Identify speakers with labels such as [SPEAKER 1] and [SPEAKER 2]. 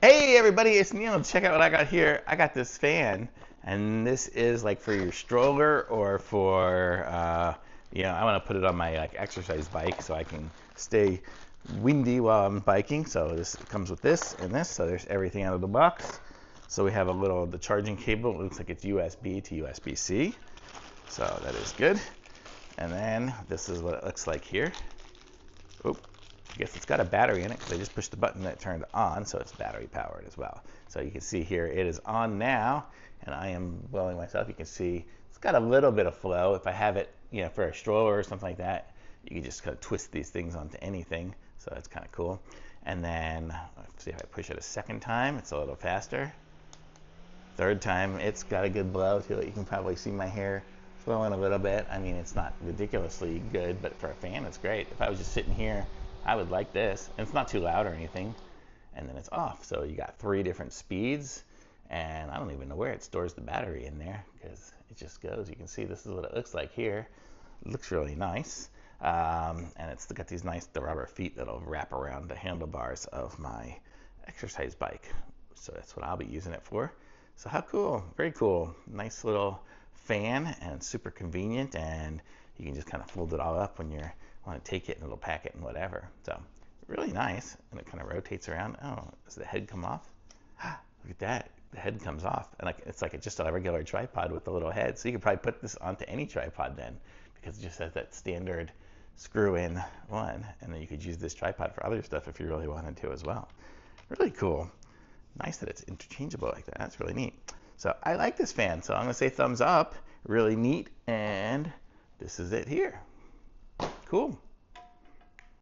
[SPEAKER 1] Hey everybody, it's Neil. Check out what I got here. I got this fan, and this is like for your stroller or for, I want to put it on my like exercise bike so I can stay windy while I'm biking. So this comes with this and this. So there's everything out of the box. So we have the charging cable. It looks like it's USB to USB-C. So that is good. And then this is what it looks like here. Oop. I guess it's got a battery in it because I just pushed the button that turned on, so it's battery powered as well. So you can see here it is on now, and I am blowing myself. You can see it's got a little bit of flow. If I have it, for a stroller or something like that, you can just kind of twist these things onto anything. So that's kind of cool. And then let's see if I push it a second time, it's a little faster. Third time, it's got a good blow to it. You can probably see my hair flowing a little bit. I mean, it's not ridiculously good, but for a fan, it's great. If I was just sitting here, I would like this. And it's not too loud or anything. And then it's off. So you got 3 different speeds. And I don't even know where it stores the battery in there because it just goes. You can see this is what it looks like here. It looks really nice. And it's got these nice rubber feet that'll wrap around the handlebars of my exercise bike. So that's what I'll be using it for. So how cool, very cool. Nice little fan, and it's super convenient, and you can just kind of fold it all up when you want to take it, and it'll pack it and whatever. So really nice, and it kind of rotates around. Oh, does the head come off? Look at that, the head comes off, and it's like just a regular tripod with a little head. So you could probably put this onto any tripod then, because it just has that standard screw-in one, and then you could use this tripod for other stuff if you really wanted to as well. Really cool. Nice that it's interchangeable like that. That's really neat. So I like this fan. So I'm going to say thumbs up. Really neat. And this is it here. Cool.